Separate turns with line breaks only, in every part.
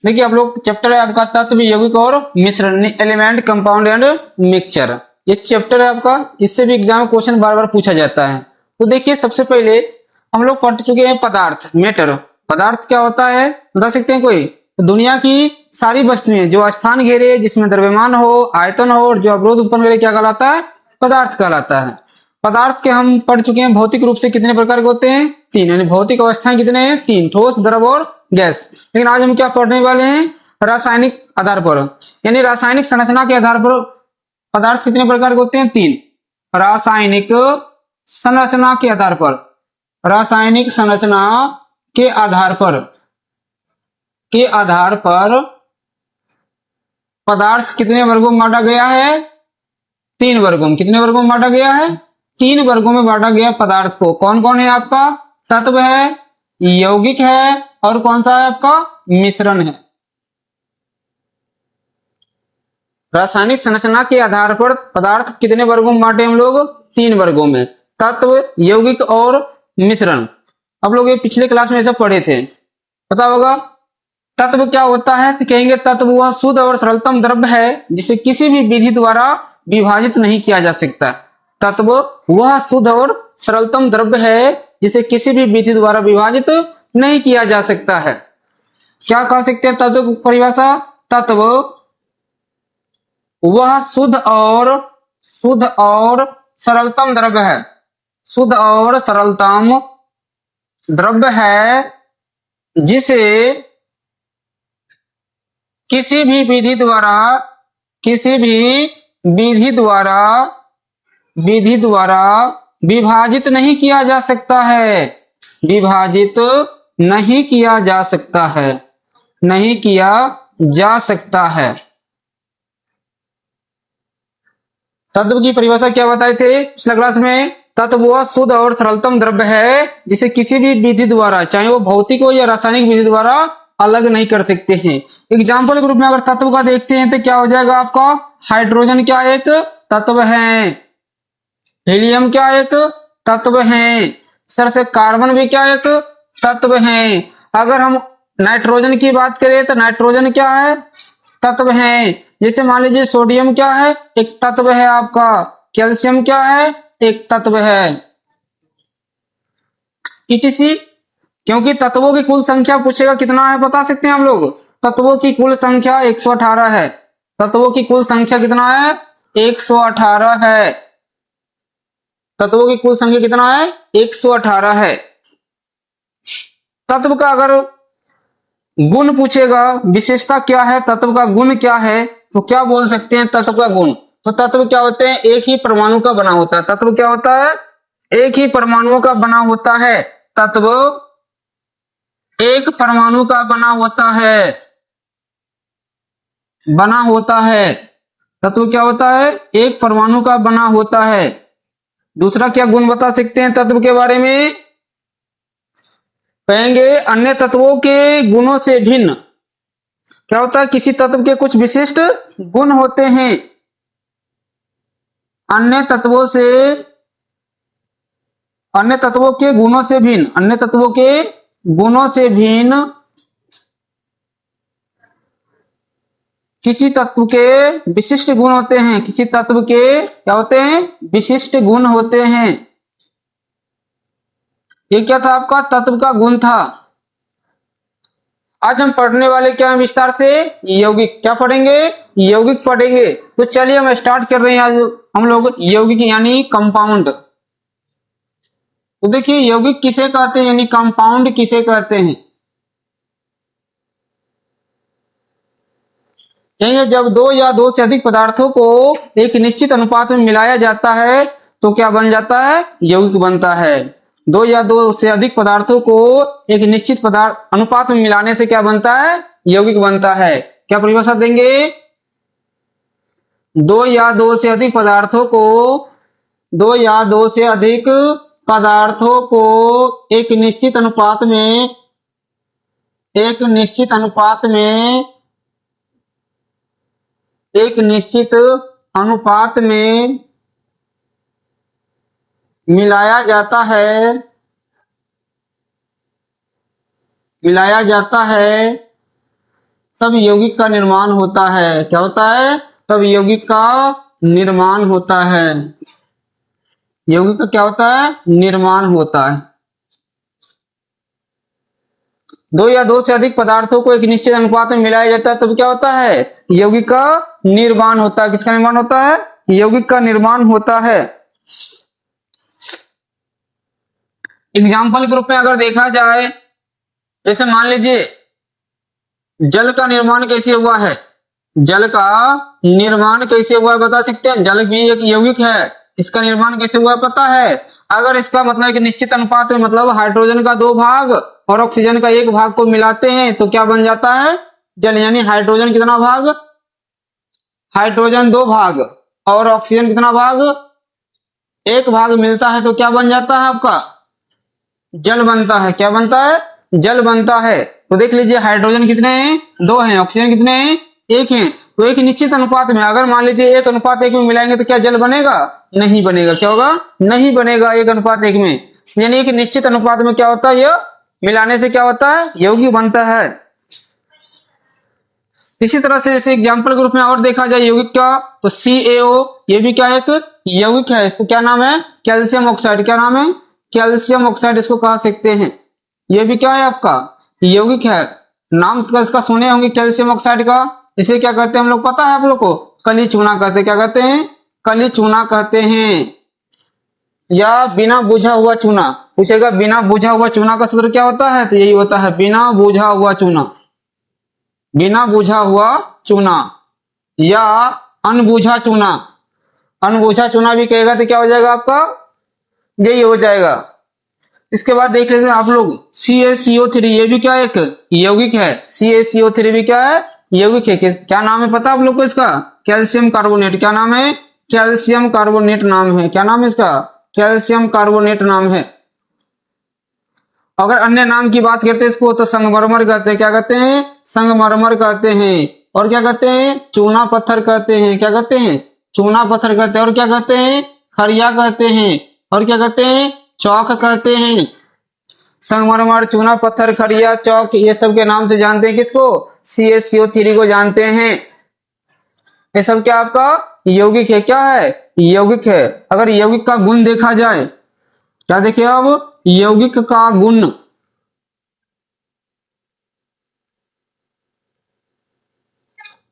देखिए आप लोग चैप्टर है आपका तत्व यौगिक और मिश्रण, एलिमेंट कंपाउंड एंड मिक्सचर, ये चैप्टर है आपका। इससे भी एग्जाम क्वेश्चन बार बार पूछा जाता है। तो देखिए सबसे पहले हम लोग पढ़ चुके हैं पदार्थ, मैटर। पदार्थ क्या होता है बता सकते हैं कोई? तो दुनिया की सारी वस्तुएं जो स्थान घेरे, जिसमें द्रव्यमान हो, आयतन हो और जो अवरोध उत्पन्न करे, क्या कहलाता है? पदार्थ कहलाता है। पदार्थ के हम पढ़ चुके हैं भौतिक रूप से कितने प्रकार के होते हैं? तीन, यानी भौतिक अवस्थाएं कितने हैं? तीन, ठोस, द्रव और गैस। लेकिन आज हम क्या पढ़ने वाले हैं? रासायनिक आधार पर, यानी रासायनिक संरचना के आधार पर पदार्थ कितने प्रकार के होते हैं? तीन। रासायनिक संरचना के आधार पर, रासायनिक संरचना के आधार पर पदार्थ कितने वर्गों में बांटा गया है? तीन वर्गों में। कितने वर्गों में बांटा गया है? तीन वर्गों में बांटा गया पदार्थ को। कौन कौन है आपका? तत्व है, यौगिक है और कौन सा है आपका? मिश्रण है। रासायनिक संरचना के आधार पर पदार्थ कितने वर्गों में बांटे हम लोग? तीन वर्गों में, तत्व, यौगिक और मिश्रण। अब लोग ये पिछले क्लास में ऐसा पढ़े थे, पता होगा। तत्व क्या होता है तो कहेंगे तत्व वह शुद्ध और सरलतम द्रव्य है जिसे किसी भी विधि द्वारा विभाजित नहीं किया जा सकता। तत्व वह शुद्ध और सरलतम द्रव्य है जिसे किसी भी विधि द्वारा विभाजित नहीं किया जा सकता है। क्या कह सकते हैं तत्व की परिभाषा? तत्व वह शुद्ध और सरलतम द्रव्य है, शुद्ध और सरलतम द्रव्य है जिसे किसी भी विधि द्वारा विभाजित नहीं किया जा सकता है, विभाजित नहीं किया जा सकता है, नहीं किया जा सकता है। तत्व की परिभाषा क्या बताए थे पिछले क्लास में? तत्व वह शुद्ध और सरलतम द्रव्य है जिसे किसी भी विधि द्वारा, चाहे वो भौतिक हो या रासायनिक विधि द्वारा, अलग नहीं कर सकते हैं। एग्जाम्पल के रूप में अगर तत्व का देखते हैं तो क्या हो जाएगा आपका? हाइड्रोजन क्या एक तत्व है, हीलियम क्या एक तत्व है, इस तरह से कार्बन भी क्या एक तत्व है। अगर हम नाइट्रोजन की बात करें तो नाइट्रोजन क्या है? तत्व है। जैसे मान लीजिए सोडियम क्या है? एक तत्व है आपका। कैल्शियम क्या है? एक तत्व है। ईटीसी, क्योंकि तत्वों की कुल संख्या पूछेगा कितना है बता सकते हैं हम लोग? तत्वों की कुल संख्या 118 है। तत्वों की कुल संख्या कितना है? 118 है। तत्वों की कुल संख्या कितना है? 118 है। तत्व का अगर गुण पूछेगा, विशेषता क्या है, तत्व का गुण क्या है, तो क्या बोल सकते हैं तत्व का गुण? तो तत्व क्या होते हैं? एक ही परमाणु का बना होता है। तत्व क्या होता है? एक ही परमाणुओं का बना होता है। तत्व एक परमाणु का बना होता है, बना होता है। तत्व क्या होता है? एक परमाणु का बना होता है। दूसरा क्या गुण बता सकते हैं तत्व के बारे में? कहेंगे अन्य तत्वों के गुणों से भिन्न। क्या होता है? किसी तत्व के कुछ विशिष्ट गुण होते हैं, अन्य तत्वों के गुणों से भिन्न, अन्य तत्वों के गुणों से भिन्न किसी तत्व के विशिष्ट गुण होते हैं। किसी तत्व के क्या होते हैं? विशिष्ट गुण होते हैं। ये क्या था आपका? तत्व का गुण था। आज हम पढ़ने वाले क्या है विस्तार से? यौगिक। क्या पढ़ेंगे? यौगिक पढ़ेंगे। तो चलिए हम स्टार्ट कर रहे हैं आज हम लोग यौगिक यानी कंपाउंड। तो देखिए यौगिक किसे कहते हैं यानी कंपाउंड किसे कहते हैं? जब दो या दो से अधिक पदार्थों को एक निश्चित अनुपात में मिलाया जाता है तो क्या बन जाता है? यौगिक बनता है। दो या दो से अधिक पदार्थों को एक निश्चित पदार्थ अनुपात में मिलाने से क्या बनता है? यौगिक बनता है। क्या परिभाषा देंगे? दो या दो से अधिक पदार्थों को एक निश्चित अनुपात में मिलाया जाता है तब यौगिक का निर्माण होता है। क्या होता है? तब यौगिक का निर्माण होता है। यौगिक का क्या होता है? निर्माण होता है। दो या दो से अधिक पदार्थों को एक निश्चित अनुपात में मिलाया जाता है तब क्या होता है? यौगिक का निर्माण होता है। किसका निर्माण होता है? यौगिक का निर्माण होता है। एग्जाम्पल के रूप में अगर देखा जाए, जैसे मान लीजिए जल का निर्माण कैसे हुआ है? जल का निर्माण कैसे हुआ है बता सकते हैं? जल भी एक यौगिक है। इसका निर्माण कैसे हुआ है पता है? अगर इसका मतलब एक निश्चित अनुपात में, मतलब हाइड्रोजन का 2 भाग और ऑक्सीजन का 1 भाग को मिलाते हैं तो क्या बन जाता है? जल। यानी हाइड्रोजन कितना भाग? हाइड्रोजन 2 भाग और ऑक्सीजन कितना भाग? 1 भाग मिलता है तो क्या बन जाता है आपका? जल बनता है। क्या बनता है? जल बनता है। तो देख लीजिए हाइड्रोजन कितने हैं? 2 हैं। ऑक्सीजन कितने हैं? 1 हैं। तो एक निश्चित अनुपात में, अगर मान लीजिए 1:1 में मिलाएंगे तो क्या जल बनेगा? नहीं बनेगा। क्या होगा? नहीं बनेगा 1:1 में। यानी एक निश्चित अनुपात में क्या होता है? यह मिलाने से क्या होता है? यौगिक बनता है। इसी तरह से जैसे एग्जाम्पल के रूप में और देखा जाए यौगिक का, तो CaO ये भी क्या एक यौगिक है। इसको क्या नाम है? Calcium oxide. क्या नाम है? कैल्शियम ऑक्साइड इसको कह सकते हैं। ये भी क्या है आपका? यौगिक है। नाम तो इसका सुने होंगे कैल्शियम ऑक्साइड का। इसे क्या कहते हैं हम लोग पता है आप लोग को? कली चूना कहते हैं। क्या कहते हैं? कली चूना कहते हैं, या बिना बुझा हुआ चूना। पूछेगा बिना बुझा हुआ चूना का सूत्र क्या होता है? तो यही होता है बिना बुझा हुआ चूना। बिना बुझा हुआ चूना या अनबुझा चूना। अनबुझा चूना भी कहेगा तो क्या हो जाएगा आपका? यही हो जाएगा। इसके बाद देख लेते हैं आप लोग CaCO3। ये भी क्या एक यौगिक है। CaCO3 भी क्या है? यौगिक है। क्या नाम है पता आप लोग को इसका? Calcium carbonate. क्या नाम है? कैल्शियम कार्बोनेट नाम है। क्या नाम है इसका? कैल्शियम कार्बोनेट नाम है। अगर अन्य नाम की बात करते हैं इसको तो संगमरमर कहते हैं। क्या कहते हैं? संगमरमर कहते हैं। और क्या कहते हैं? चूना पत्थर कहते हैं। क्या कहते हैं? चूना पत्थर कहते हैं। और क्या कहते हैं? खड़िया कहते हैं। और क्या कहते हैं? चौक कहते हैं। संगमरमर, चूना पत्थर, खड़िया, चौक, ये सब के नाम से जानते हैं किसको? CaCO3 को जानते हैं। ये सब क्या आपका? यौगिक है। क्या है? यौगिक है। अगर यौगिक का गुण देखा जाए, क्या देखिए अब? यौगिक का गुण।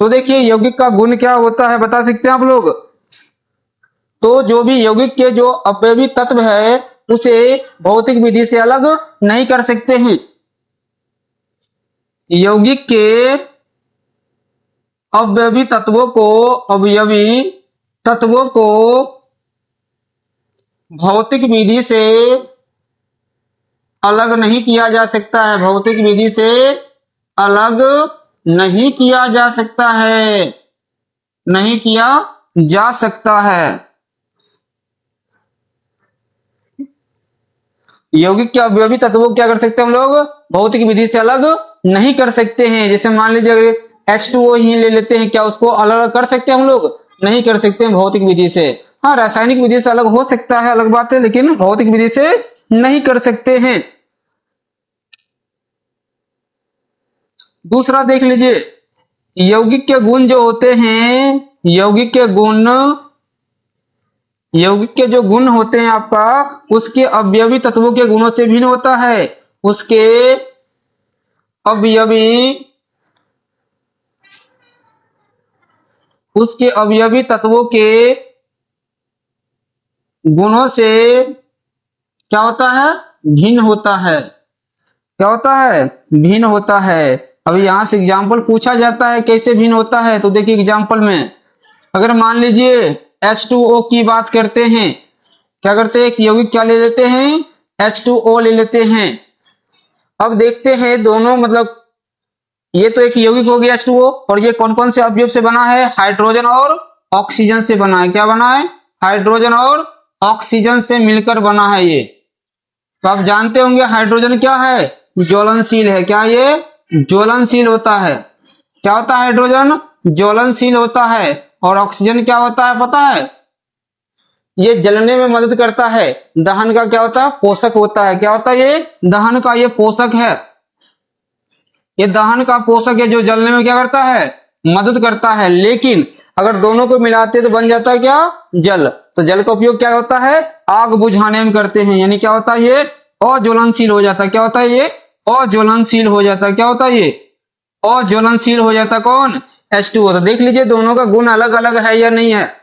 तो देखिए यौगिक का गुण क्या होता है बता सकते हैं आप लोग? तो जो भी यौगिक के जो अपव्ययी तत्व है उसे भौतिक विधि से अलग नहीं कर सकते हैं। यौगिक के अवयवी तत्वों को भौतिक विधि से अलग नहीं किया जा सकता है। भौतिक विधि से अलग नहीं किया जा सकता है। नहीं किया जा सकता है। यौगिक के अवयवी तत्वों को क्या कर सकते हैं हम लोग? भौतिक विधि से अलग नहीं कर सकते हैं। जैसे मान लीजिए अगर H2O ही ले लेते हैं, क्या उसको अलग कर सकते हैं हम लोग? नहीं कर सकते हैं भौतिक विधि से। हाँ, रासायनिक विधि से अलग हो सकता है, अलग बात है, लेकिन भौतिक विधि से नहीं कर सकते हैं। दूसरा देख लीजिए, यौगिक के गुण जो होते हैं, यौगिक के जो गुण होते हैं आपका, उसके अवयवी तत्वों के गुणों से भिन्न होता है। उसके अवयवी तत्वों के गुणों से क्या होता है? भिन्न होता है। क्या होता है? भिन्न होता है। अब यहां से एग्जाम्पल पूछा जाता है कैसे भिन्न होता है, तो देखिए एग्जाम्पल में अगर मान लीजिए H2O की बात करते हैं, क्या करते हैं? यौगिक क्या ले लेते हैं? H2O ले लेते हैं। अब देखते हैं दोनों, मतलब ये तो एक यौगिक हो गया H2O, और ये कौन कौन से अवयव से बना है? हाइड्रोजन और ऑक्सीजन से बना है। क्या बना है? हाइड्रोजन और ऑक्सीजन से मिलकर बना है ये। तो आप जानते होंगे हाइड्रोजन क्या है? ज्वलनशील है। क्या ये? ज्वलनशील होता है। क्या होता है? हाइड्रोजन ज्वलनशील होता है। और ऑक्सीजन क्या होता है पता है? ये जलने में मदद करता है। दहन का क्या होता है? पोषक होता है। क्या होता है? ये दहन का ये पोषक है। ये दहन का पोषक है जो जलने में क्या करता है, मदद करता है। लेकिन अगर दोनों को मिलाते तो बन जाता है क्या, जल। तो जल का उपयोग क्या होता है, आग बुझाने में करते हैं, यानी क्या होता है ये अज्वलनशील हो जाता है। क्या होता है ये अज्वलनशील हो जाता है। क्या होता है ये अज्वलनशील हो जाता है। कौन, H2O। तो देख लीजिए दोनों का गुण अलग अलग है या नहीं है,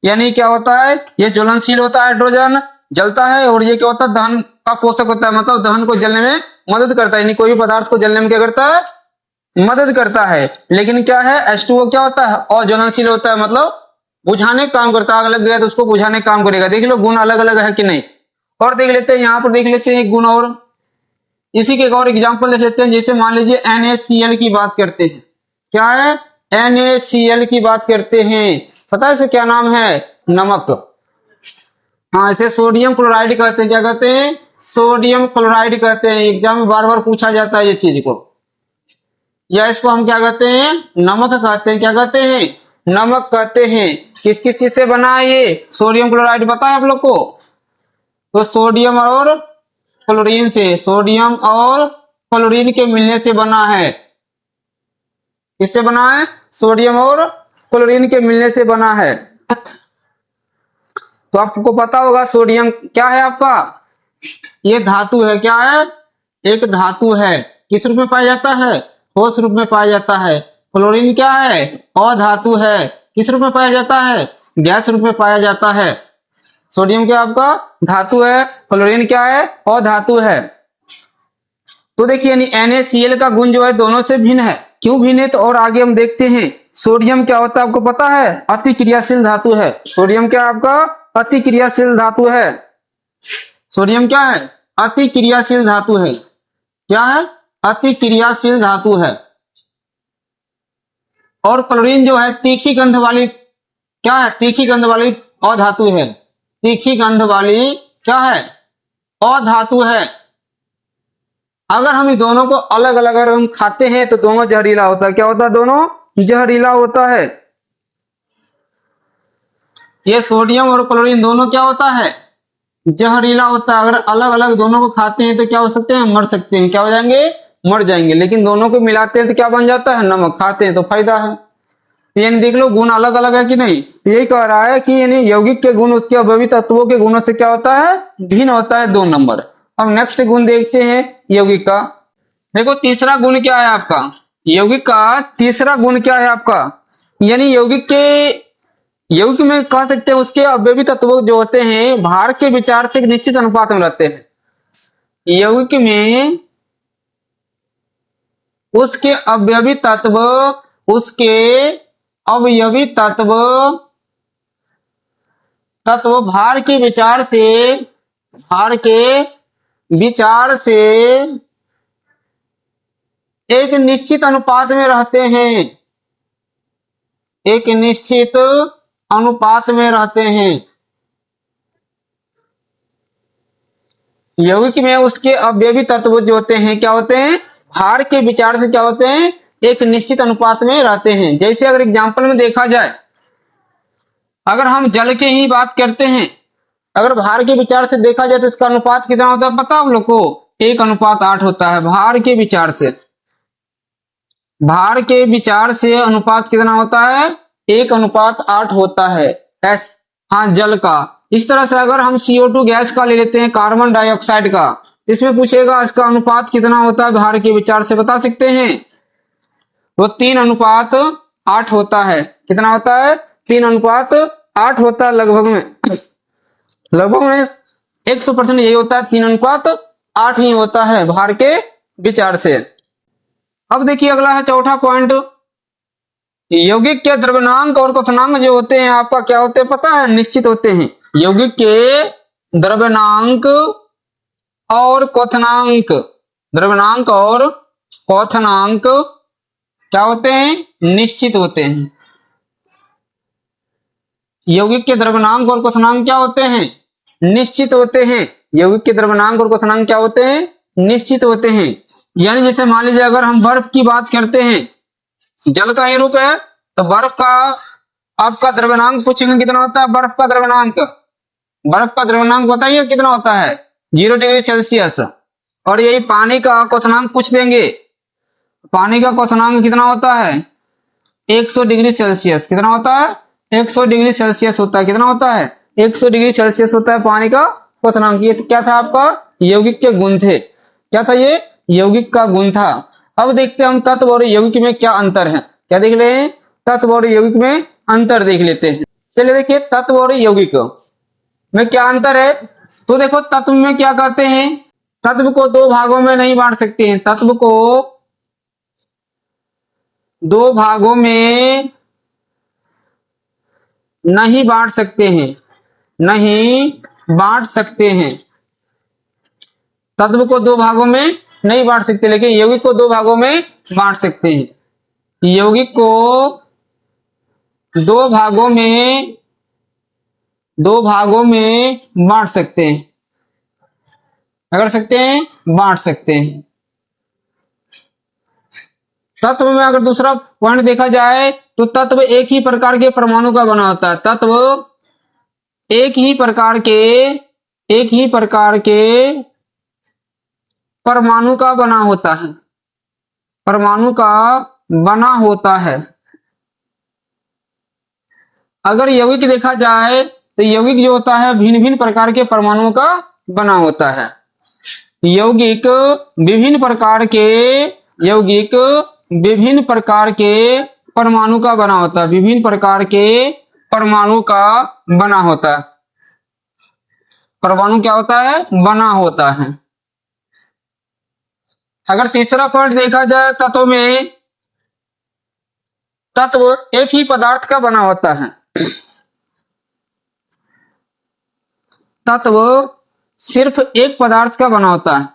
यानी क्या होता है ये ज्वलनशील होता है, हाइड्रोजन जलता है, और ये क्या होता है दहन का पोषक होता है, मतलब दहन को जलने में मदद करता है, यानी कोई भी पदार्थ को जलने में क्या करता है, मदद करता है। लेकिन क्या है H2O क्या होता है, अज्वलनशील होता है, मतलब बुझाने का काम करता है। आग लग गया तो उसको बुझाने का काम करेगा। देख लो गुण अलग अलग है कि नहीं। और देख लेते हैं, यहाँ पर देख लेते हैं एक गुण और, इसी के एक और एग्जाम्पल देख लेते हैं। जैसे मान लीजिए NaCl की बात करते हैं। क्या है, NaCl की बात करते हैं। पता है इसे क्या नाम है, नमक। हाँ, इसे सोडियम क्लोराइड कहते हैं। क्या कहते हैं, सोडियम क्लोराइड कहते हैं। एग्जाम में बार बार पूछा जाता है ये चीज को। या इसको हम क्या कहते हैं, नमक कहते हैं। क्या कहते हैं, नमक कहते हैं। किस किस चीज से बना है ये, सोडियम क्लोराइड। बताए आप लोग को, तो सोडियम और क्लोरीन से, सोडियम और क्लोरीन के मिलने से बना है। किससे बना है, सोडियम और क्लोरीन के मिलने से बना है। तो आपको पता होगा सोडियम क्या है आपका, ये धातु है। क्या है, एक धातु है। किस रूप में पाया जाता है, ठोस रूप में पाया जाता है। क्लोरीन क्या है, अधातु है। किस रूप में पाया जाता है, गैस रूप में पाया जाता है। सोडियम क्या आपका धातु है, क्लोरीन क्या है, अधातु है। तो देखिए NaCl का गुण जो है दोनों से भिन्न है। क्यों भिन्न है, तो और आगे हम देखते हैं। सोडियम क्या होता है आपको पता है, अति क्रियाशील धातु है। सोडियम क्या आपका अति क्रियाशील धातु है। सोडियम क्या है, अति क्रियाशील धातु है। क्या है, अति क्रियाशील धातु है। और क्लोरीन जो है तीखी गंध वाली, क्या है, तीखी गंध वाली अधातु है। तीखी गंध वाली क्या है, अधातु है। अगर हम इन दोनों को अलग अलग अगर हम खाते हैं तो दोनों जहरीला होता है। क्या होता है, दोनों जहरीला होता है। ये सोडियम और क्लोरीन दोनों क्या होता है, जहरीला होता है। अगर अलग अलग दोनों को खाते हैं तो क्या हो सकते हैं, मर सकते हैं। क्या हो जाएंगे, मर जाएंगे। लेकिन दोनों को मिलाते हैं तो क्या बन जाता है, नमक। खाते हैं तो फायदा है। यानी देख लो गुण अलग अलग है कि नहीं। यही कह रहा है कि यानी यौगिक के गुण उसके अवयवी तत्वों के गुणों से क्या होता है, भिन्न होता है। 2 नंबर। अब नेक्स्ट गुण देखते हैं यौगिक का। देखो तीसरा गुण क्या है आपका, यौगिक का तीसरा गुण क्या है आपका, यानी यौगिक में कह सकते हैं उसके अवयवी तत्व जो होते हैं भार के विचार से एक निश्चित अनुपात में रहते हैं। यौगिक में उसके अवयवी तत्व, उसके अवयवी तत्व भार के विचार से एक निश्चित अनुपात में रहते हैं। एक निश्चित अनुपात में रहते हैं। यौगिक में उसके अवयवी तत्व जो होते हैं क्या होते हैं, भार के विचार से क्या होते हैं, एक निश्चित अनुपात में रहते हैं। जैसे अगर एग्जांपल में देखा जाए, अगर हम जल की ही बात करते हैं, अगर भार के विचार से देखा जाए तो इसका अनुपात कितना होता है पता है आप लोग को, 1:8 होता है। भार के विचार से अनुपात कितना होता है, 1:8 होता है। हाँ, जल का। इस तरह से अगर हम CO2 गैस का ले लेते हैं, कार्बन डाइऑक्साइड का, इसमें पूछेगा इसका अनुपात कितना होता है, भार के विचार से बता सकते हैं। वो 3:8 होता है। कितना होता है, 3:8 होता है। लगभग में 100% यही होता है, 3:8 ही होता है भार के विचार से। अब देखिए अगला है चौथा पॉइंट, यौगिक के द्रव्यनांक और क्वथनांक जो होते हैं आपका क्या होते हैं पता है, निश्चित होते हैं। यौगिक के द्रव्यनांक और क्वथनांक, क्या होते हैं, निश्चित होते हैं। यौगिक के द्रव्यनांक और क्वथनांक क्या होते हैं, निश्चित होते हैं। यौगिक के द्रव्यनांक और क्वथनांक क्या होते हैं, निश्चित होते हैं। यानी जैसे मान लीजिए अगर हम बर्फ की बात करते हैं, जल का ही रूप है, तो बर्फ का आपका द्रव्यनांक पूछेंगे कितना होता है, बर्फ का द्रव्यनांक बताइए कितना होता है, 0 डिग्री सेल्सियस। और यही पानी का क्वथनांक पूछ देंगे पानी का क्वथनांक कितना होता है 100 डिग्री सेल्सियस। कितना होता है 100 डिग्री सेल्सियस होता है। कितना होता है 100 डिग्री सेल्सियस होता है पानी का क्वथनांक। ये क्या था आपका यौगिक के गुण थे। क्या था ये यौगिक का गुण था। अब देखते हैं हम तत्व और यौगिक में क्या अंतर है। क्या देख रहे हैं तत्व और यौगिक में अंतर देख लेते हैं। चलिए देखिए तत्व और यौगिक में क्या अंतर है। तो देखो तत्व में क्या कहते हैं तत्व को दो भागों में नहीं बांट सकते हैं। तत्व को दो भागों में नहीं बांट सकते हैं। नहीं बांट सकते हैं। तत्व को दो भागों में नहीं बांट सकते लेकिन यौगिक को दो भागों में बांट सकते हैं। यौगिक को दो भागों में बांट सकते हैं। क्या कर सकते हैं बांट सकते हैं। तत्व में अगर दूसरा पॉइंट देखा जाए तो तत्व एक ही प्रकार के परमाणु का बना होता है। तत्व एक ही प्रकार के परमाणु का बना होता है। परमाणु का बना होता है। अगर यौगिक देखा जाए तो यौगिक जो होता है भिन्न भिन्न प्रकार के परमाणुओं का बना होता है। यौगिक विभिन्न प्रकार के परमाणु का बना होता है। विभिन्न प्रकार के परमाणु का बना होता है। परमाणु क्या होता है बना होता है। अगर तीसरा पॉइंट देखा जाए तत्व में तत्व एक ही पदार्थ का बना होता है। तत्व सिर्फ एक पदार्थ का बना होता है।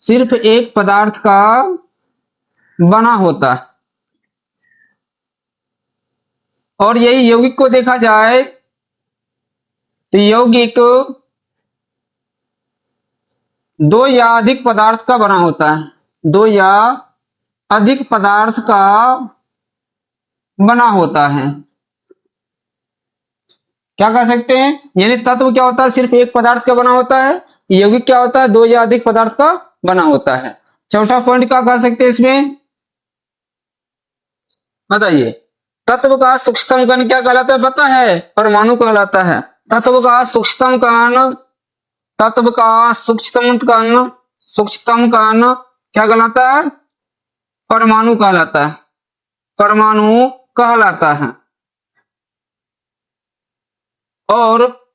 सिर्फ एक पदार्थ का बना होता है। और यही यौगिक को देखा जाए तो यौगिक दो या अधिक पदार्थ का बना होता है। दो या अधिक पदार्थ का बना होता है। क्या कह सकते हैं यानी तत्व क्या होता है सिर्फ एक पदार्थ का बना होता है। यौगिक क्या होता है दो या अधिक पदार्थ का बना होता है। चौथा पॉइंट क्या कह सकते हैं इसमें बताइए। तत्व का सूक्ष्मतम कण क्या कहलाता है पता है परमाणु कहलाता है। तत्व का सूक्ष्मतम कण क्या कहलाता है परमाणु कहलाता है। परमाणु कहलाता है। और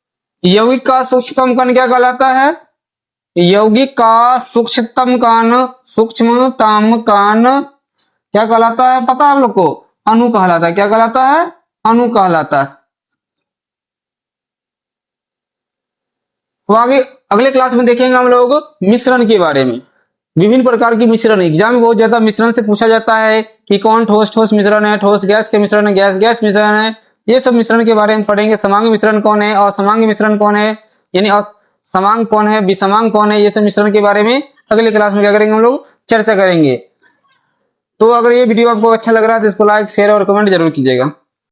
यौगिक का सूक्ष्मतम कण क्या कहलाता है। यौगिक का सूक्ष्मतम कण क्या कहलाता है पता है आप लोग को अणु कहलाता है। क्या कहलाता है अणु कहलाता है। तो आगे अगले क्लास में देखेंगे हम लोग मिश्रण के बारे में। विभिन्न प्रकार की मिश्रण एग्जाम में बहुत ज्यादा मिश्रण से पूछा जाता है कि कौन ठोस मिश्रण है, ठोस गैस के मिश्रण है, गैस गैस मिश्रण है। ये सब मिश्रण के बारे में पढ़ेंगे। समांग मिश्रण कौन है और समांग मिश्रण कौन है यानी समांग कौन है विसमांग कौन है। ये सब मिश्रण के बारे में अगले क्लास में क्या करेंगे हम लोग चर्चा करेंगे। तो अगर ये वीडियो आपको अच्छा लग रहा है तो इसको लाइक शेयर और कमेंट जरूर कीजिएगा।